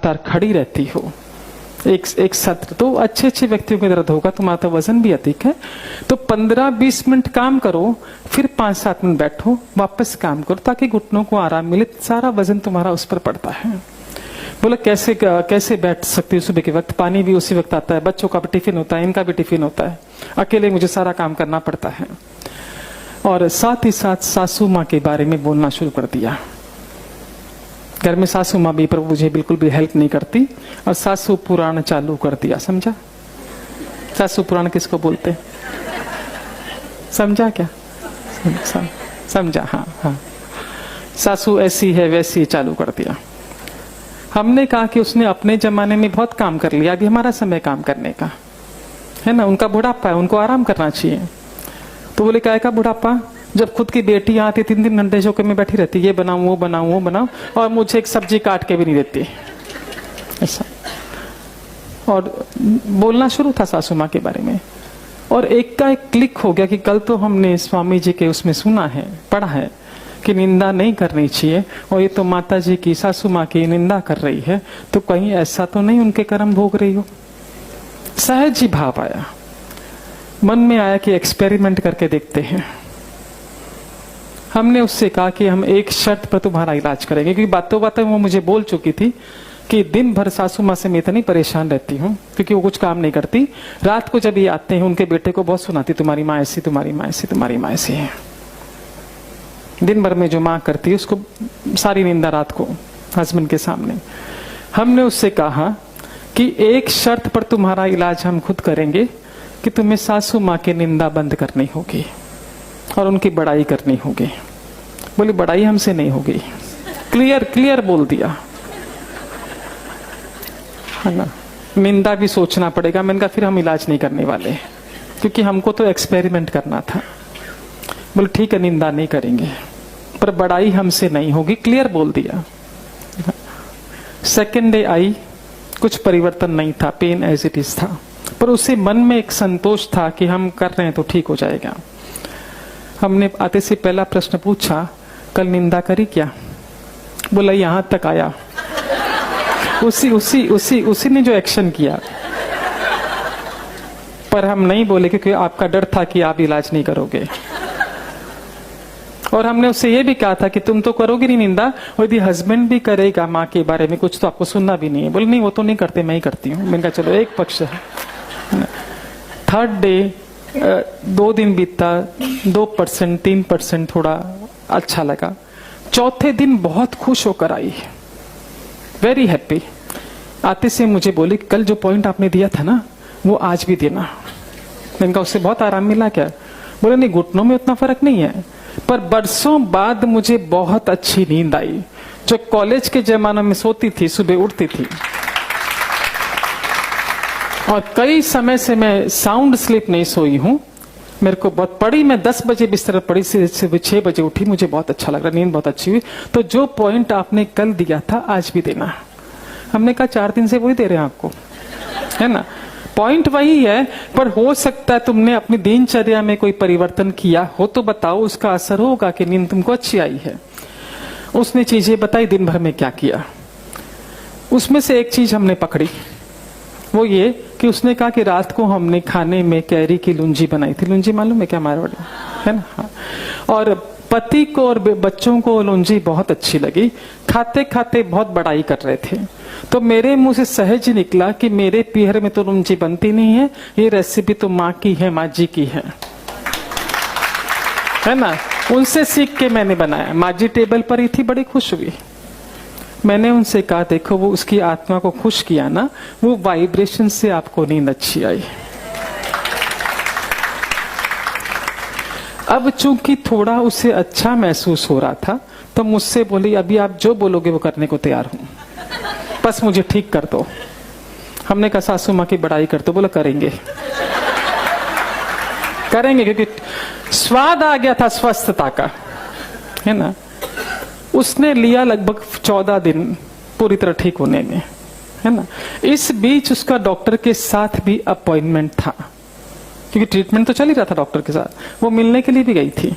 लगातार खड़ी रहती हो एक सत्र, तो अच्छे अच्छे व्यक्तियों के दर्द होगा, तुम्हारा तो वजन भी अधिक है। तो 15-20 मिनट काम करो, फिर 5-7 मिनट बैठो, वापस काम करो, ताकि घुटनों को आराम मिले। सारा वजन तुम्हारा उस पर पड़ता है। बोला कैसे बैठ सकती हो? सुबह के वक्त पानी भी उसी वक्त आता है, बच्चों का भी टिफिन होता है, इनका भी टिफिन होता है, अकेले मुझे सारा काम करना पड़ता है। और साथ ही साथ सासू माँ के बारे में बोलना शुरू कर दिया। घर में सासू माँ भी, पर मुझे बिल्कुल भी हेल्प नहीं करती, और सासू पुराण चालू कर दिया। समझा? सासू पुराण किसको बोलते? समझा क्या? समझा? हाँ हाँ, सासू ऐसी है वैसी चालू कर दिया। हमने कहा कि उसने अपने जमाने में बहुत काम कर लिया, अभी हमारा समय काम करने का है ना। उनका बुढ़ापा है, उनको आराम करना चाहिए। तो बोले क्या का बुढ़ापा? जब खुद की बेटी आती 3-3 घंटे चौके में बैठी रहती, ये बनाऊं वो बनाऊं वो बनाऊं, और मुझे एक सब्जी काट के भी नहीं देती, ऐसा। और बोलना शुरू था सासू माँ के बारे में। और एक का एक क्लिक हो गया कि कल तो हमने स्वामी जी के उसमें सुना है, पढ़ा है कि निंदा नहीं करनी चाहिए, और ये तो माता जी की, सासू माँ की निंदा कर रही है, तो कहीं ऐसा तो नहीं उनके कर्म भोग रही हो। सहज ही भाव आया, मन में आया कि एक्सपेरिमेंट करके देखते हैं। हमने उससे कहा कि हम एक शर्त पर तुम्हारा इलाज करेंगे, क्योंकि बातों बातों वो मुझे बोल चुकी थी कि दिन भर सासू माँ से मैं इतनी परेशान रहती हूँ, क्योंकि वो कुछ काम नहीं करती। रात को जब ये आते हैं उनके बेटे को बहुत सुनाती, तुम्हारी माँ ऐसी, तुम्हारी माँ ऐसी, तुम्हारी माँ ऐसी है। दिन भर में जो माँ करती है उसको सारी निंदा रात को हस्बैंड के सामने। हमने उससे कहा कि एक शर्त पर तुम्हारा इलाज हम खुद करेंगे, कि तुम्हें सासू माँ की निंदा बंद करनी होगी और उनकी बड़ाई करनी होगी। बोली बड़ाई हमसे नहीं होगी, क्लियर बोल दिया, है ना। निंदा भी सोचना पड़ेगा। मैंने कहा फिर हम इलाज नहीं करने वाले, क्योंकि हमको तो एक्सपेरिमेंट करना था। बोले ठीक है, निंदा नहीं करेंगे, पर बड़ाई हमसे नहीं होगी, क्लियर बोल दिया। सेकेंड डे आई, कुछ परिवर्तन नहीं था, पेन एज इट इज था, पर उसे मन में एक संतोष था कि हम कर रहे हैं तो ठीक हो जाएगा। हमने आते से पहला प्रश्न पूछा, कल निंदा करी क्या? बोला यहां तक आया। उसी ने जो एक्शन किया, पर हम नहीं बोले, क्योंकि आपका डर था कि आप इलाज नहीं करोगे। और हमने उससे ये भी कहा था कि तुम तो करोगे नहीं निंदा, और यदि हस्बैंड भी करेगा माँ के बारे में कुछ, तो आपको सुनना भी नहीं है। बोले नहीं, वो तो नहीं करते, मैं ही करती हूँ। मैंने कहा चलो एक पक्ष है। थर्ड डे 2 दिन बीता, 2%, 3% थोड़ा अच्छा लगा। चौथे दिन बहुत खुश होकर आई, वेरी हैप्पी। आते से मुझे बोली कल जो पॉइंट आपने दिया था ना, वो आज भी देना। मैंने कहा उससे बहुत आराम मिला क्या? बोले नहीं, घुटनों में उतना फर्क नहीं है, पर बरसों बाद मुझे बहुत अच्छी नींद आई। जो कॉलेज के जमाने में सोती थी, सुबह उठती थी, और कई समय से मैं साउंड स्लीप नहीं सोई हूं। मेरे को बहुत पड़ी, मैं 10 बजे बिस्तर पड़ी, से 6 बजे उठी, मुझे बहुत अच्छा लग रहा, नींद बहुत अच्छी हुई। तो जो पॉइंट आपने कल दिया था आज भी देना। हमने कहा 4 दिन से वही दे रहे हैं आपको, है ना। पॉइंट वही है, पर हो सकता है तुमने अपनी दिनचर्या में कोई परिवर्तन किया हो, तो बताओ, उसका असर होगा कि नींद तुमको अच्छी आई है। उसने चीजें बताई, दिन भर में क्या किया। उसमें से एक चीज हमने पकड़ी, वो ये कि उसने कहा कि रात को हमने खाने में कैरी की लुंजी बनाई थी। लुंजी मालूम है क्या मारवाड़ी, है ना? हाँ। और पति को और बच्चों को लुंजी बहुत अच्छी लगी। खाते खाते बहुत बड़ाई कर रहे थे, तो मेरे मुंह से सहज ही निकला कि मेरे पीहर में तो लुंजी बनती नहीं है, ये रेसिपी तो माँ की है, माँ जी की है ना। उनसे सीख के मैंने बनाया। माँ जी टेबल पर ही थी, बड़ी खुश हुई। मैंने उनसे कहा देखो, वो उसकी आत्मा को खुश किया ना, वो वाइब्रेशन से आपको नींद अच्छी आई। अब चूंकि थोड़ा उसे अच्छा महसूस हो रहा था, तो मुझसे बोली अभी आप जो बोलोगे वो करने को तैयार हूं, बस मुझे ठीक कर दो। हमने कहा सासू माँ की बड़ाई कर दो। बोला करेंगे करेंगे, क्योंकि स्वाद आ गया था स्वस्थता का, है ना। उसने लिया लगभग 14 दिन पूरी तरह ठीक होने में, है ना। इस बीच उसका डॉक्टर के साथ भी अपॉइंटमेंट था, क्योंकि ट्रीटमेंट तो चल ही रहा था डॉक्टर के साथ। वो मिलने के लिए भी गई थी।